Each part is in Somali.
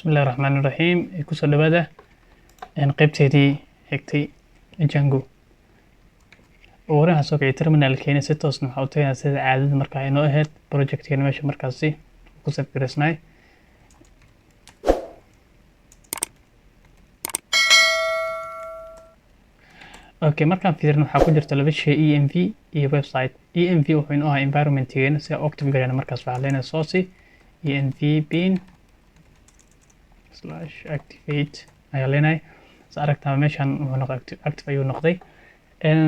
بسم الله الرحمن الرحيم كسر دبادة إن قبتي هكتي جانجو وراها سوق terminal كيني ستة وصن حوتين سيد عدد مركز إنه هاد project كيني ماشي مركزي كسر كرسناي أوكي مركز في درنا حكون جرت لبش ENV ويب سايت ENV وحين environment كيني سي active جرينا مركز فعلينا صوصي ENV bin slash activate ayaleenay aragtaa meeshan wuxuu noqday active ayuu noqday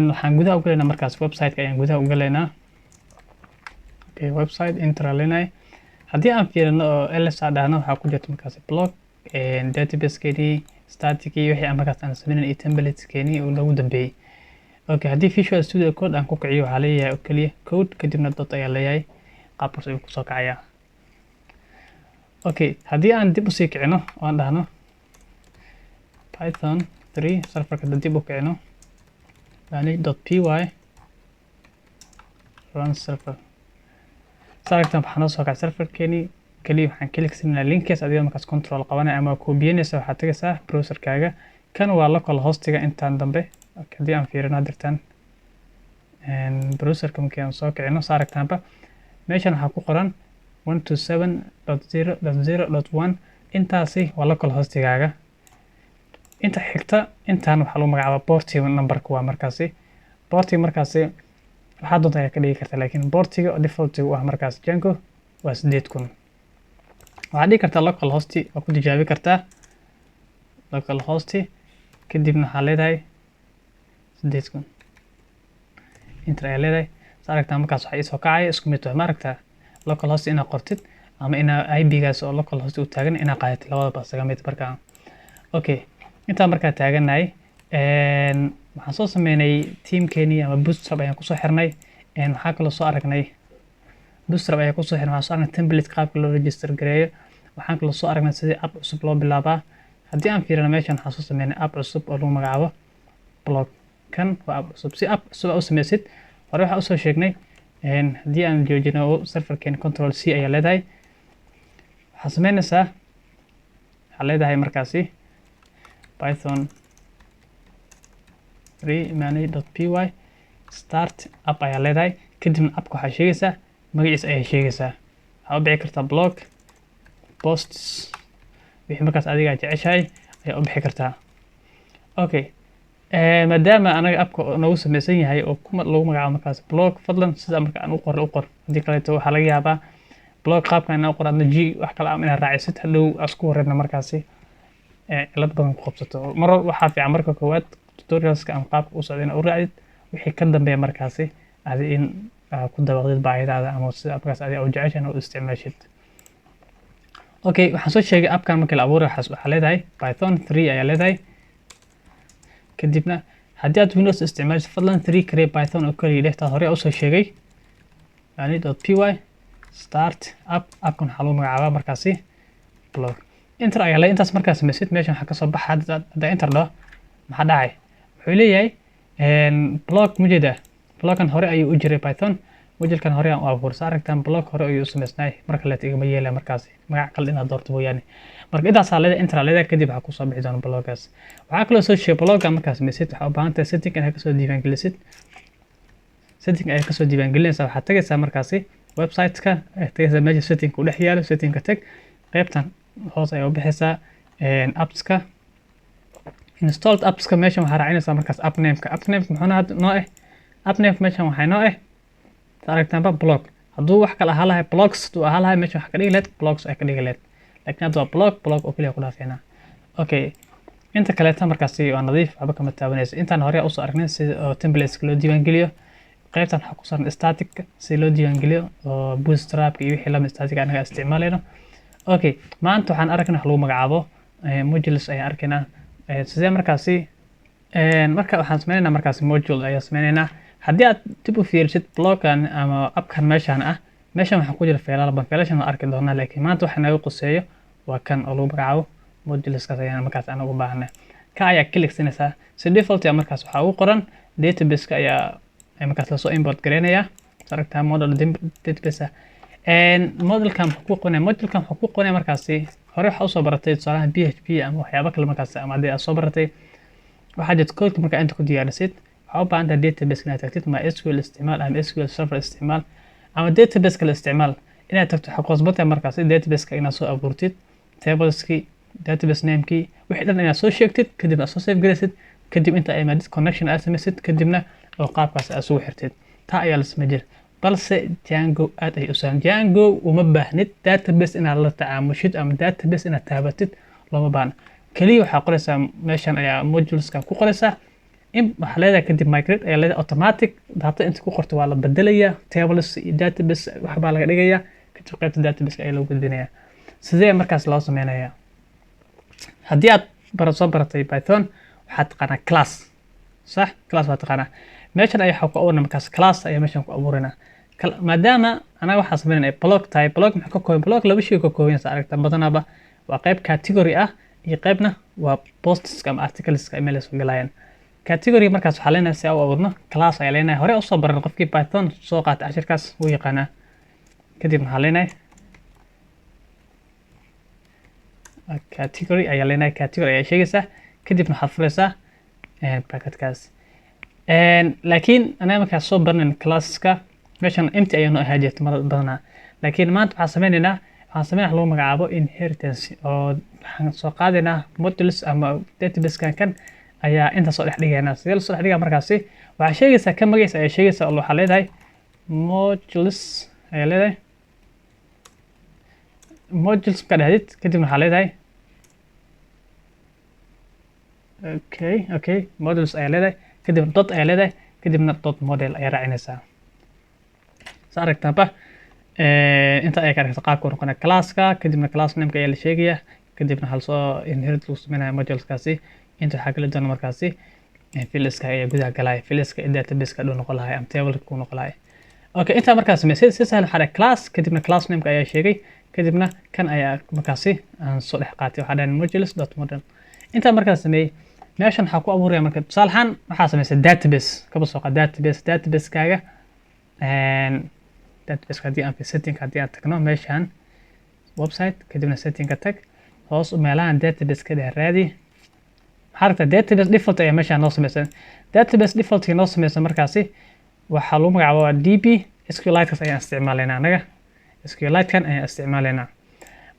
waxaan gudaha u galaynaa markaas website-ka ayaan gudaha u galaynaa okay website enter leenay haddii aan fiirino oo ls dhahno waxaa ku jirta markaas blog database-keedii static-kii wixii aan markaas aan sameynay iyo templates-keenii uu nagu dambeeyay okay haddii Visual Studio Code aan ku kiciyo waxaa leeyahay oo kaliya code kadibna dot ayaa leeyahay qaabkaas ayuu kusoo kacayaa okay haddii aan dib u sii kicino oo aan dhahno python 3 serverka dib u kicino .py run server saartan waxaan soo kacay serverkeeni kaliya waxaan klik siinaa linkaas adiga markaas control qabanay ama koobiyeenaysa waxaad tagaysaa browserkaaga kan waa local hostiga intaan dambe haddii aan fiirino dirtaan browserka markaan soo kicino saartanba meeshan waxaa ku qoran 127.0.0.1 intaasi waa local hostigaaga inta xigta intaan waxa lagu magacaabaa portiga numberka waa markaasi portiga markaasi waxa doonta ay ka dhigi kartaa laakiin portiga default waa markaas Django waa 8000 waxa dhigi kartaa local host oo ku tijaabi kartaa local host kadibna waxa leedahay 8000 inta ay leedahay saaragtaa markaas waxa soo kacay isku mid ah maragtaa local host ina qortid ama ina IP-gaas oo local host u taagan ina qaadatid labadaba isaga mid markaa okay inta markaa taaganahay waxaan soo sameynay teamkeeni ama bootstrap ayaan ku soo xirnay waxaa kale soo aragnay bootstrap ayaan ku soo xirnay waxaan soo aragnay template qaabka loo register gareeyo waxaan kale soo aragnay sidii app cusub loo bilaabaa haddii aan fiirino meeshan waxaan soo sameynay app cusub oo lagu magacaabo blog kan waa app cusub si app cusub u sameysid hore waxaan u soo sheegnay haddii aan joojino serverkeeni control C ayaa leedahay waxaan sameynaysaa waxaa leedahay markaasi python 3 manage.py start app ayaa leedahay kadibna appka waxaa sheegaysaa magaciisa ayaa sheegaysaa waxaa u bixi kartaa blog posts wixii markaas adiga jeceshahay ayaa u bixi kartaa okay maadaama anaga appka nagu sameysan yahay oo lagu magacaabo markaas blog fadlan sida marka aan u qor haddii kaleeto waxaa laga yaabaa blog qaabkan inaan u qor adna g wax kale ama inaad raacisid hadhow isku wareerna markaasi cilad badan ku qabsato mar waxaa fiican marka koowaad tutorialska aan qaabka u socdo inaad u raacdid wixii ka dambeeya markaasi adi in ku dabaqdid baahidaada ama sida appkaas adiga u jeceshahay u isticmaashid okay waxaan soo sheegay appkan markii la abuuray waxaa leedahay python 3 ayaa leedahay kadibna haddii aad Windows isticmaashid fadlan 3 kare python oo kaliya lehtaa hore u soo sheegay .py start appkan waxaa lagu magacaabaa markaasi blog enter ayaa la intaas markaas sameysid meeshan waxa ka soo baxa hadda enter dhaho maxaa dhacay wuxuu leeyahay blog mujeda blogkan hore ayuu u jiray python modulekan hore aan u abuuray saaragtan blog hore ayuu sameysnay marka la tigama yeelay markaasi magac kale inaad doorto mooyaane marka intaas leedahay enter leedahay kadib waxa ku soo bixi doona bloggaas waxa kale oo soo sheegay bloggan markaas sameysid waxa u baahan tahay setting inaad ka soo diiwaangelisid setting ay ka soo diiwaangelinaysaa waxaad tagaysaa markaasi website-ka tagaysaa meesha setting ku dhex yaalo setting-ka tag qaybtan hoos ay u bixaysaa appska installed appska meeshan waxaa raacinaysaa markaas app name-ka muxuu noo app name meeshan waxay noo aragtaanba blog hadduu wax kale ahaa lahay blogs hadduu ahaa lahay meeshan wax ka dhigi lahayd blogs ay ka dhigi lahayd laakiin hadda waa blog oo kaliya ku dhaafeynaa okay inta kaleeta markaasi waa nadiif waxba kama taabanaysa intaan hore usoo aragnay sida oo templateska loo diiwaangeliyo qaybtan waxaa ku saran static si loo diiwaangeliyo oo bootstrap iyo wixii lamid static anaga isticmaalayno okay maanta waxaan aragnaa wax lagu magacaabo modules ayaan arkaynaa sidee markaasi marka waxaan sameynaynaa markaasi module ayaan sameynaynaa haddii aad dib u fiirisid bloggan ama appkan meeshan waxaa ku jira feelal badan feelashan waan arki doonaa laakiin maanta waxa naga quseeyo waa kan oo lagu magacaabo moduleskaas ayaan markaas aan ugu baahnay ka ayaa klik siinaysaa si default ah markaas waxaa ugu qoran database-ka ayaa markaas la soo import gareynayaa aragtaa model database model kan wuxuu ku qonay markaasi hore waxa soo baratay tusaalaha PHP ama waxyaabo kale markaasi ama hadii aad soo baratay waxaa jirta code marka inta ku diyaarisid waxa u baahan tahay database inaad tagtid MySQL isticmaal ama SQL Server isticmaal ama database kale isticmaal inaad tagto xaqoosbata markaasi database ka inaad soo abuurtid tableski database name-ki wixii dhan inaad soo sheegtid kadib aad soo save garaysid kadib inta ay maadid connection aad samaysid kadibna oo qaabkaas aad soo xirtid taa ayaa la sameeyay balse Django aad ay u sahlan Django uma baahnid database inaad la tacaamushid ama database inaad taabatid lama baahna kaliya waxaa qoraysaa meeshan ayaa moduleska ku qoraysaa in waxa leedahay kadib migrate ayaa leedahay automatic data inta ku qorto waa la bedelayaa tables iyo database wax baa laga dhigayaa kadib qaybta database ayaa loo gudbinayaa sidee markaas loo sameynayaa haddii aad soo baratay Python waxaad taqaanaa class صح class waa taqaanaa meeshan ayaa waxa ku abuurna markaas class ayaa meeshan ku abuurina maadaama anaga waxaan sameynaa block type block maxaa ka kooban block laba shay ka kooban yahay aragta badanaba waa qayb category ah iyo qaybna waa posts ama articles ka email soo galayaan category markaas waxa leenahay si aan u abuurno class ayaa leenahay hore u soo baran qofkii Python soo qaatay casharkaas uu yaqaana kadib maxaa leenahay category ayaa leenahay category ayaa sheegaysaa kadibna waxaad furaysaa bracketkaas laakiin anaga markaas soo barnan classka meeshan empty ayuu ahaa jirta badanaa laakiin maanta waxaan sameynaynaa lagu magacaabo inheritance oo waxaan soo qaadaynaa modules ama database kan ayaa inta soo dhex dhigaynaa sidee soo dhex dhigaa markaasi waxaa sheegaysaa kan magaciisa ayaa sheegaysaa oo waxaa leedahay modules ayaa leedahay modules ka dhahdid kadibna waxaa leedahay okay modules ayaa leedahay kadibna dot ayaa leedahay kadibna dot model ayaa raacinaysaa saaragtaba inta ay ka dhigto qaabka noqonaya classka kadibna class name-ka ayaa la sheegaya kadibna hal soo inherit lagu sameynaya moduleskaasi inta waxa kala duwan markaasi fields-ka ayaa gudaha galaya fields-ka database-ka dhow noqon lahay ama table-ka ku noqon lahay okay inta markaas sameysay si sahlan waxa class kadibna class name-ka ayaa sheegay kadibna kan ayaa markaasi aan soo dhex qaatay waxa dhahan modules.model inta markaas sameeyay meeshan waxa ku abuuraya marka tusaalahan waxa sameysay database kaba soo qaad database kaaga database hadii aan setting hadii aan tagno meeshan website kadibna setting ka tag hoos u meelahan database ka raadi harta database default ayaa meeshan noo sameeyay database default noo sameeyay markaasi waxa lagu magacaabaa DB SQLite ayaa isticmaalaynaa anaga SQLite kan ayaa isticmaalaynaa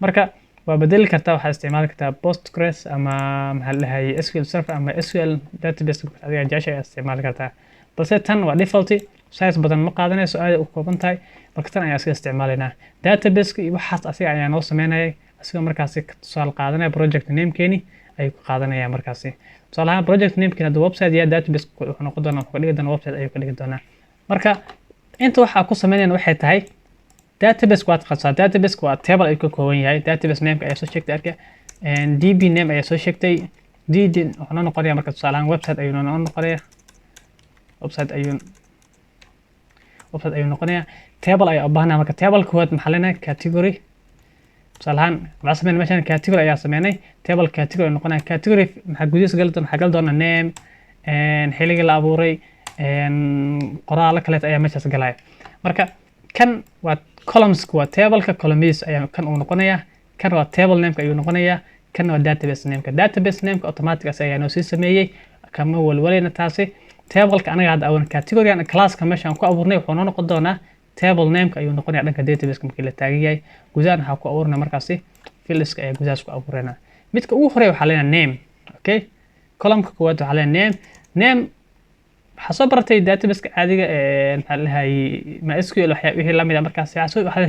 marka waa bedeli kartaa waxa isticmaali kartaa Postgres ama maxaa la dhahay SQL Server ama SQL database adiga jecesha ayaa isticmaali kartaa balse tan waa default size badan ma qaadanayso aad u kooban tahay marka tan ayaa iska isticmaalaynaa database iyo waxaas asiga ayaa noo sameynayay asiga markaasi tusaale qaadanaya project name-keeni ay ku qaadanayaan markaasi tusaalaha project name-keena the website iyo database wuxuu noqon doonaa wuxuu dhigi doonaa website ayuu ka dhigi doonaa marka inta waxa ku sameynayna waxay tahay database waa taqaanaa database waa table ay ka kooban yahay database name-ka ayaa soo sheegtay arka DB name ayaa soo sheegtay DD wuxuu noqonayaa marka tusaalahan website ayuu noqonayaa website ayuu noqonayaa table ayaa u baahnaa marka table kood maxaa leenahay category tusaalahan waxaan sameynay meeshan category ayaa sameynay table category noqonaya category maxaa gudihiisa gali doona name xilliga la abuuray qoraal kale ayaa meeshaas galaya marka kan waa columns waa table-ka columns ayaa kan uu noqonayaa kan waa table name-ka ayuu noqonayaa kan waa database name-ka automatic ayaa noo sii sameeyay kama walwalayna taasi table-ka anaga hadda awan category aan class-ka meeshan ku abuurnay wuxuu noo noqon doonaa table name-ka ayuu noqonayaa dhanka database-ka markii la taagan yahay gudaha waxa ku abuurnaa markaasi fields-ka ayaa gudahaas ku abuureynaa midka ugu horeeya waxa leenahay name okay column-ka koowaad waxa leenahay name waxaa soo baratay database-ka caadiga maxaa la dhahay MySQL wixii la mid ah markaas waxaa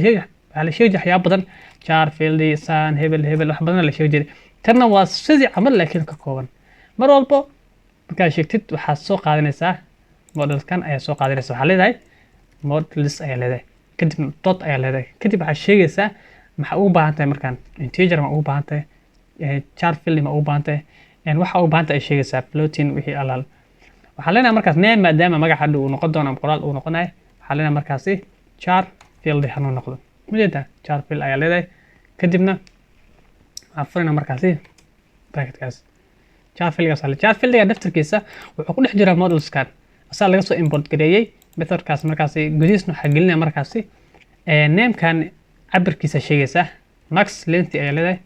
la sheegay waxyaabo badan jar field san hebel wax badan la sheegay tanna waa sidii camal laakiin ka kooban mar walba markaad sheegtid waxaad soo qaadanaysaa modelkan ayaa soo qaadanaysaa waxaa leedahay modules ayaa leedahay kadib dot ayaa leedahay kadib waxaad sheegaysaa maxaa ugu baahan tahay markaan integer ma ugu baahan tahay jar field ma ugu baahan tahay waxa ugu baahan tahay sheegaysaa floating wixii alaal waxaa leenahay markaas name maadaama magaca uu noqon doono qoraal uu noqonayo waxaa leenahay markaasi jar field hanuu noqdo mujeeda jar field ayaa leedahay kadibna waxaan furina markaasi bracketkaas jar field-ga daftarkiisa wuxuu ku dhex jiraa moduleskan asaa laga soo import gareeyay methodkaas markaasi gudihiisna waxaa gelinaya markaasi name kan cabirkiisa sheegaysa max length ayaa leedahay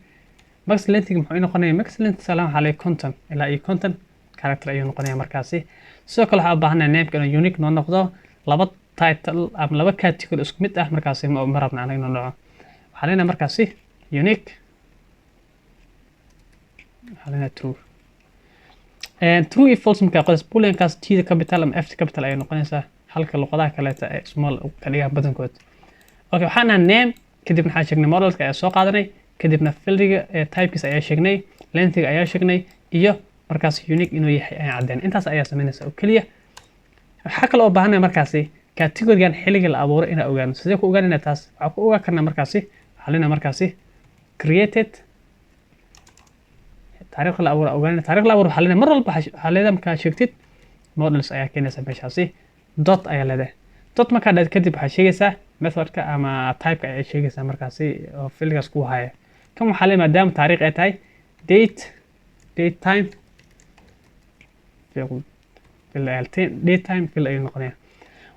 max length muxuu noqonayaa max length salaam xalay content ilaa iyo content character ayuu noqonayaa markaasi sidoo kale waxaa u baahanaa name kan unique noo noqdo laba title ama laba category isku mid ah markaasi ma rabna anaga inuu dhaco waxaa leenahay markaasi unique waxaa leenahay true true iyo false markaa qoys booleankaas t capital ama f capital ayay noqonaysaa halka luqadaha kaleeta ee small ka dhigaan badankood okay waxaan name kadib waxaan sheegnay modelka ayaa soo qaadanay kadibna fieldiga typekiisa ayaa sheegnay lengthiga ayaa sheegnay iyo markaas unique inuu yahay ayaan caddeyn intaas ayaa samaynaysa oo keliya waxaa kale oo baahanaya markaasi categorigan xilliga la abuuray inaan ogaano sidee ku ogaanayna taas waxaa ku ogaan karnaa markaasi waxaa leenahay markaasi created taariikhda la abuuray ogaanayna taariikhda la abuuray waxaa leenahay mar walba waxaa leedahay markaa sheegtid models ayaa keenaysa meeshaasi dot ayaa leedahay dot markaa dhaad kadib waxaa sheegaysaa methodka ama typeka ayaa sheegaysaa markaasi oo fieldigaas ku haya kan waxaa leeyahay maadaama taariikh ay tahay date time date time field ayuu noqonayaa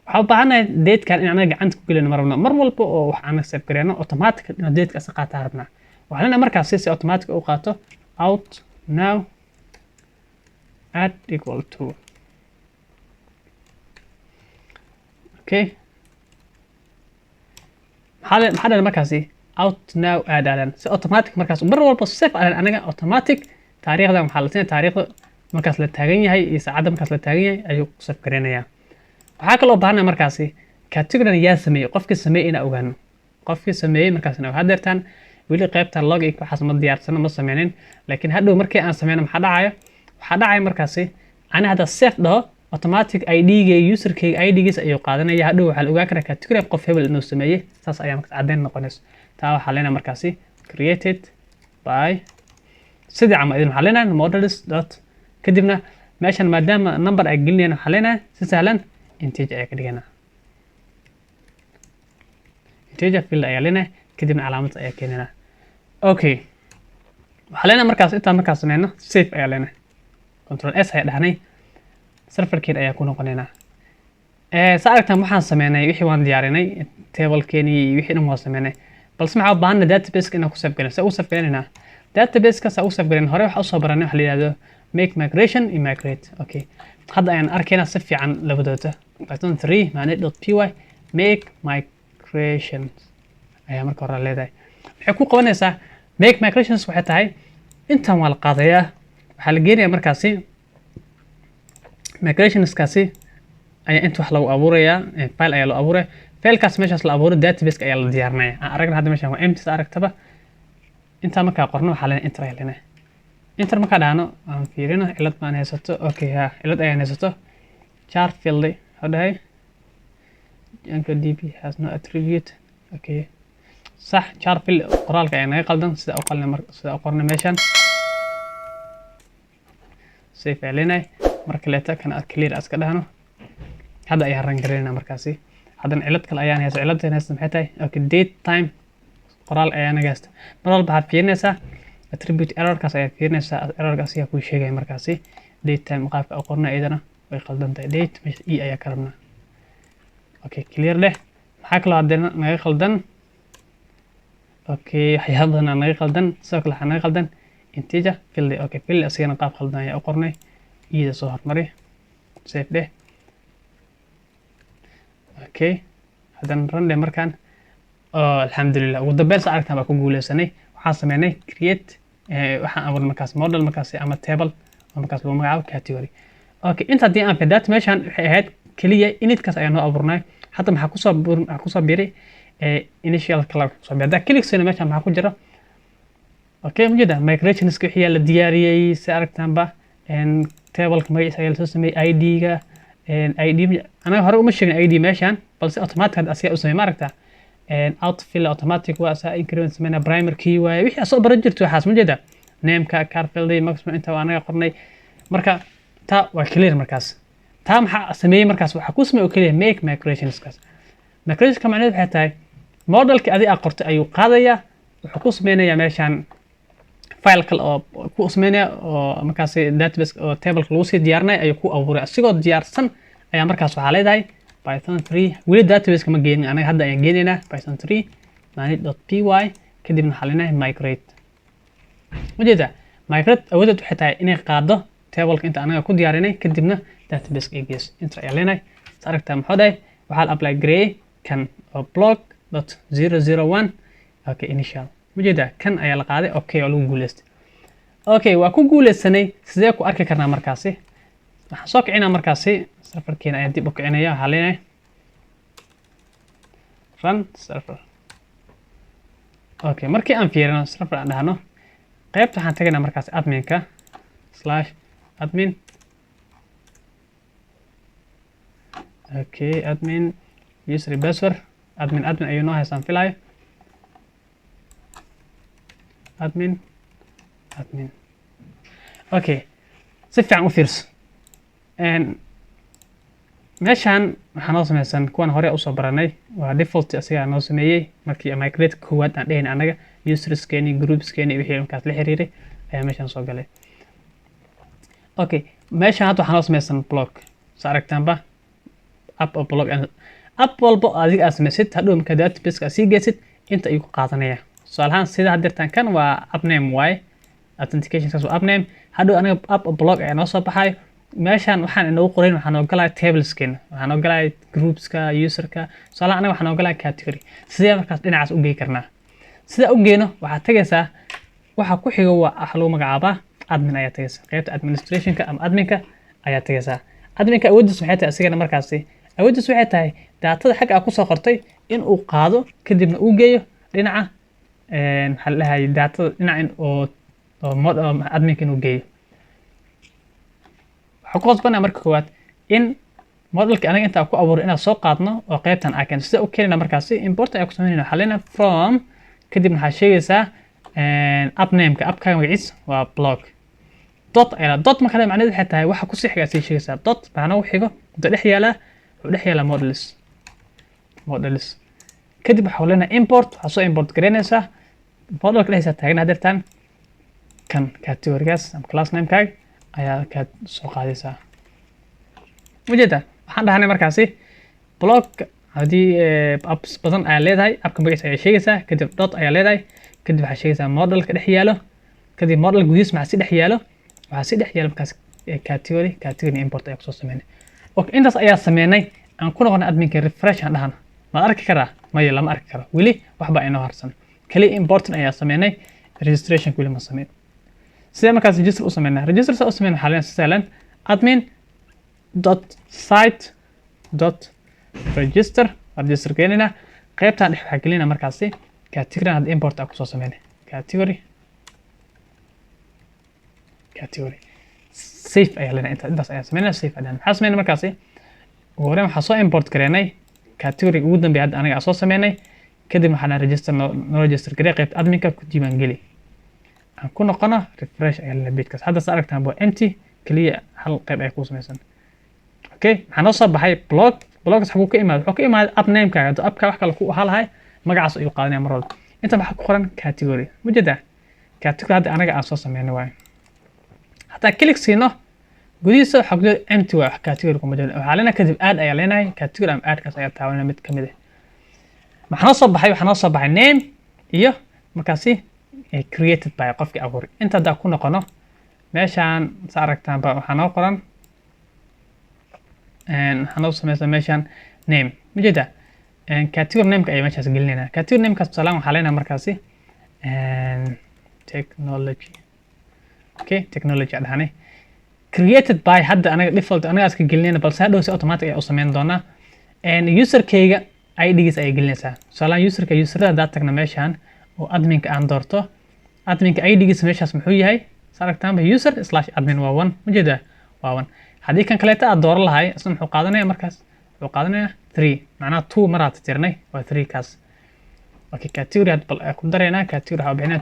waxaa u baahanahay datekan in anaga gacanta ku gelino marabna mar walba oo wax aan save gareeno automatic inuu dateka isa qaataa rabnaa waxaa leenahay markaasi si automatic u qaato out now add equal to okay maxaa dhan markaasi out now add adan si automatic markaas mar walba save adan anaga automatic taariikhdan waxaa la siinaya taariikhda markaas la taagan yahay iyo saacadda markaas la taagan yahay ayuu ku save gareynayaa waxaa kaloo baahanaya markaasi category yaa sameeyey qofkii sameeyey inaan ogaano qofkii sameeyey markaasna waxaa deertaan weli qaybta log in waxaas ma diyaarsano ma sameynin laakiin hadhow markii aan sameyno maxaa dhacaya markaasi ani hadda save dhaho automatic ID-ga userkayga ID-giisa ayuu qaadanaya hadhow waxaa la ogaan karaa category qof hebel inuu sameeyey saas ayaa markaas caddeyn noqonayso taa waxaa leenahay markaasi created by sidii camal idin waxaa leenahay models dot kadibna meeshan maadaama number ay gelinayaan waxaa leenahay si sahlan integer ayaa ka dhiganaa integer field ayaa leenahay kadibna calaamad ayaa keenanaa okay waxaa leenahay markaas intaan markaas sameyno save ayaa leenahay control s ayaa dhahnay serverkeed ayaa ku noqonaynaa saa aragtaan waxaan sameynay wixii waan diyaarinay tablekeeni wixii dhan waan sameynay balse maxaa u baahanay databaseka inaan ku save gareyno saa u save gareynaynaa databaseka saa u save gareyno hore waxaa usoo baranay waxa la yidhahdo make migration iyo migrate okay hadda ayaan arkaynaa si fiican labadooda python 3 manage.py make migration ayaa marka hore leedahay waxay ku qabanaysaa make migrations waxay tahay intan waa la qaadayaa waxaa la geenayaa markaasi migrationskaasi ayaa inta wax lagu abuurayaa file ayaa loo abuuraya filekaas meeshaas la abuuray databaseka ayaa la diyaarinaya aan aragna hadda meeshan waa empty aragtaba intaa markaa qorno waxaa leenahay enter ayaa leenahay enter markaa dhahno aan fiirino cilad baan haysato okay ha cilad ayaan haysato char field hadhahay db has no attribute okay صح char field qoraalka ayaa naga qaldan sida u qornay meeshan save ayaa leenahay marka leeta kana clear aska dhahno hadda ayaan ran gareynaa markaasi haddana cilad kale ayaan haysta ciladdan haysta maxay tahay okay date time qoraal ayaa naga haysta mar walba waxaad fiirinaysaa attribute errorkaas ayaa fiirinaysaa errorkaas ayaa kuu sheegaya markaasi date time qaabka u qornay iyadana way qaldan tahay date meesha e ayaa ka rabnaa okay clear leh maxaa kaloo haddana naga qaldan okay waxyaabadana naga qaldan sidoo kale waxaa naga qaldan integer field okay field asigana qaab qaldan ayaa u qornay ida soo hormari save dheh okay haddana run dheh markaan alxamdulillah ugu dambeyn saa aragtaan baa ku guuleysanay waxaan sameynay create waxaan abuurnay markaas model markaasi ama table oo markaas lagu magacaabo category okay inta haddii aan fidaat meeshaan waxay ahayd keliya initkaas ayaa noo abuurnay hadda maxaa kusoo biiray initial color kusoo biiray haddaa kligsayna meeshaan maxaa ku jira okay mujeda migrationska wixii la diyaariyey si aragtaanba tableka magaciisa ayaa lasoo sameeyey ID-ga ID anaga hore uma sheegin ID meeshaan balse automatic hadda asigaa u sameeyey ma aragtaa outfill automatic waa asaa increment sameynaa primer key waaye wixii asoo baran jirto waxaas ma jeeda nameka carfield maximum inta waa anaga qornay marka taa waa clear markaas taa maxaa sameeyey markaas waxaa ku sameeyey oo keliya make migrationskaas migrationka macnaheedu waxay tahay modelki adi aa qortay ayuu qaadayaa wuxuu ku sameynayaa meeshaan file kale oo ku sameynaya oo markaas database oo tableka lagu sii diyaarinay ayuu ku abuuray asigoo diyaarsan ayaa markaas waxaa leedahay python 3 weli database kama geenin anaga hadda ayaan geenaynaa python 3 manage.py kadibna xalinaa migrate ujeeda migrate awooded waxay tahay inay qaado tableka inta anaga ku diyaarinay kadibna database ay geyso inta ayaa leenahay aragtaa maxaa dhahay waxaa la apply gray kan oo block.001 okay initial ujeeda kan ayaa la qaaday okay oo lagu guuleystay okay waa ku guuleysanay sidee ku arki karnaa markaasi waxaan soo kicinaa markaasi serverkeena ayaan dib u kicinaya waxaa leenahay run server okay markii aan fiirino server aan dhahno qaybta waxaan tagaynaa markaasi adminka /admin okay admin user password admin ayuu noo haysaan filayo admin okay si fiican u fiirso meeshaan waxaa noo sameysan kuwan hore usoo baranay waa default asigaa noo sameeyey markii migrate koowaad aan dhehayna anaga userskeeni groupskeeni wixii markaas la xiriiray ayaa meeshaan soo galay okay meeshaan hadda waxaa noo sameysan blog soo aragtaanba app oo blog app walba adiga aad sameysid hadhow markaa database sii geysid inta ayuu ku qaadanaya tusaale ahaan sida haddeertaan kan waa app name waaye authentication kaas waa app name hadhow aniga app blog ayaa noo soo baxayo meeshaan waxaan inoogu qorayn waxaan ogolahay tableskeena waxaan ogolahay groupska userka tusaale aniga waxaan ogolahay category sidee markaas dhinacaas u geey karnaa sida u geeno waxaad tagaysaa waxa ku xiga waa wax lagu magacaabaa admin ayaa tagaysaa qaybta administrationka ama adminka ayaa tagaysaa adminka awoodiis waxay tahay asigana markaasi awoodiis waxay tahay daatada xagga aad kusoo qortay in uu qaado kadibna uu geeyo dhinaca maxaa la dhahay daatada dhinaca oo adminka inuu geeyo waxaa ku qasbanaa marka koowaad in modelka anaga inta ku abuuray inaad soo qaadno oo qaybtan aa keento sida u keenayna markaasi import ayaa ku samaynayna waxaa leenahay from kadibna waxaa sheegaysaa app nameka appkaaga magaciisa waa blog dot ayaa dot marka macnaheedu waxay tahay waxa ku sii xiga sii sheegaysaa dot maxaa noogu xigo inta dhex yaala models kadib waxaa leenahay import waxaa soo import garaynaysaa modelka dhexdiisa taagan hadeertaan kan categorygaas ama class namekaaga ayaa kaad soo qaadaysaa ujeeda waxaan dhahanay markaasi blog haddii apps badan ayaa leedahay appka magaciisa ayaa sheegaysaa kadib dot ayaa leedahay kadib waxaa sheegaysaa modelka dhex yaalo kadib model gudihiis maxaa si dhex yaalo waxaa si dhex yaalo markaas category import ayaa kusoo sameynay okay intaas ayaa sameynay aan ku noqonay adminka refresh aan dhahana ma arki karaa maya lama arki karo weli waxba inoo harsan kaliya important ayaa sameynay registration weli ma sameyn sidee markaas register u sameynaa register sa u sameyn waxaa leenahay sahlan admin .site .register register gelinaa qaybtaan dhex waxaa gelinaa markaasi category hadda import aa kusoo sameynay category safe ayaa leenahay intaas ayaa sameynaa safe ayaa maxaa sameynay markaasi ugu horreyn waxaa soo import gareynay category ugu dambeeya hadda aniga soo sameynay kadib waxaan register no register garey qaybta adminka ku diiwaan geli aan ku noqono refresh ayaa leenahay pagekaas hadda sa aragtaan waa empty kaliya hal qayb ayaa ku samaysan okay waxaa noo soo baxay blogs xaguu ka imaaday wuxuu ka imaaday app namekaaga hadduu appka wax kale ku ahaa lahay magacaas ayuu qaadanaya mar walba inta waxaa ku qoran category mujeedaa category hadda anaga aan soo sameynay waayo hataa click siino gudihiisa waxaa ku jira empty waa wax category kuma jiro waxaa leenahay kadib add ayaa leenahay category ama addkaas ayaa taabanaya mid kamid ah waxaa noo soo baxay name iyo markaasi created by qofkii abuuray inta hadda ku noqono meeshaan sa aragtaanba waxaa noo qoran waxaa noo sameysan meeshaan name majeeda category nameka ayaa meeshaas gelinayna category namekaas tusaale waxaa leenahay markaasi technology okay technology aan dhahanay created by hadda anaga default anaga iska gelinayna balse hadhow si automatic ayaa u sameyn doonaa userkayga idgiisa ayay gelinaysaa tusaale userada haddaad tagna meeshaan oo adminka aan doorto adminka idgiisa meeshaas muxuu yahay sa aragtaanba user/admin waa one majeeda waa one haddii kan kaleeta aad dooran lahay isna muxuu qaadanaya markaas wuxuu qaadanaya 3 macnaha 2 maraad tirnay waa 3 kaas okay category had bal ku dareynaa category waxa bixinaa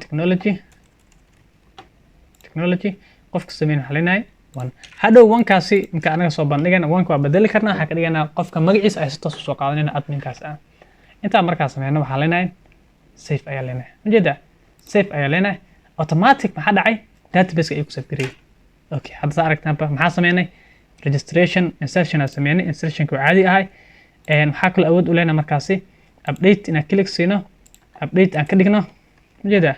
technology qofka sameyn xalinay one hadhow one kaasi marka anaga soo bandhigana one ka waa bedeli karnaa waxa ka dhiganaa qofka magaciisa ay si toos u soo qaadanayna adminkaas ah inta markaas sameeyna waxa leenahay save ayaa leenahay majeeda save ayaa leenahay automatic maxaa dhacay database ay ku save gareeyay okay hadda sa aragtaan maxaa sameynay registration insertion aan sameynay insertion ku caadi ahay maxaa kale awood u leenahay markaasi update inaan click siino update aan ka dhigno ujeedaa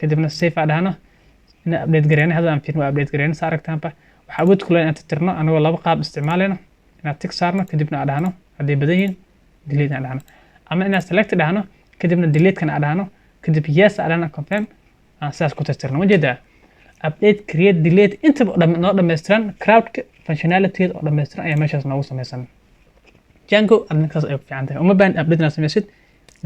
kadibna save aan dhahno inaan update gareeno hadda aan fiirno update gareeno sa aragtaanba waxaa awood ku leenahay inaan tirtirno anagoo laba qaab isticmaalayno inaan tick saarno kadibna aan dhahno hadday badan yihiin delete aan dhahno ama inaan select dhahno kadibna delete kan aan dhahno kadib yes aan dhahno confirm aan sidaas ku tirtirno ujeedaa update create delete intaba noo dhammaystiran crowdka functionality oo dhammaystiran ayaa meeshaas noogu samaysan Django adinkaas ay ku fiican tahay uma baahan update inaad samaysid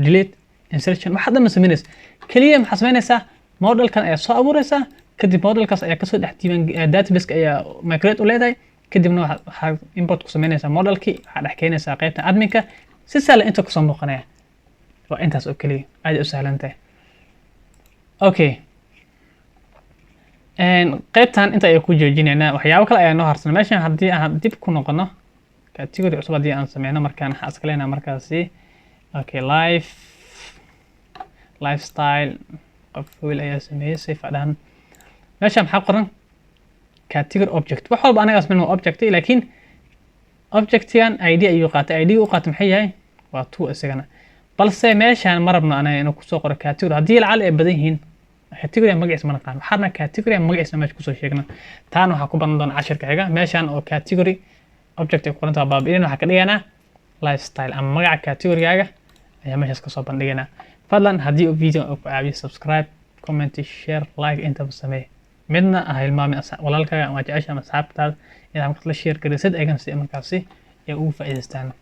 delete insertion waxa dhan ma samaynaysa kaliya maxaa samaynaysaa modelkan ayaa soo abuuraysaa kadib modelkaas ayaa kasoo dhex diiwan database ayaa migrate u leedahay kadibna waxaa import ku samaynaysaa modelkii waxaa dhex keenaysaa qaybta adminka si sahlan inta kusoo muuqanaya waa intaas oo kaliya aad u sahlan tahay okay qaybtan inta ay ku joojinaynaa waxyaabo kale ayaa noo harsan meeshan haddii aan dib ku noqono category cusub haddii aan sameyno markaan waxaan iska leenahay markaasi okay lifestyle qof wiil ayaa sameeyay si fadhan meeshan maxaa qoran category object wax walba anaga asmin object laakiin objectigan id ayuu qaatay id uu qaatay maxay yahay waa two isagana balse meeshan ma rabno anaga inuu ku soo qoro category haddii lacal ay badan yihiin category magaciisa ma naqaan waxaana category magaciisa meesha ku soo sheegna taan waxa ku baran doona casharka xiga meeshan oo category object ay qoranta baabi'in waxa ka dhiganaa lifestyle ama magaca category-gaaga ayaa meeshaas ka soo bandhiganaa fadlan haddii uu video ku caawiyo subscribe comment share like inta samee midna ah hilmaamin walaalkaaga ama jecesha ama asxaabtaada inaad markaas la share garisid aygan si markaasi ay ugu faa'iidaystaan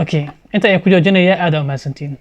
okay inta ay ku joojinaya aad u mahadsantiin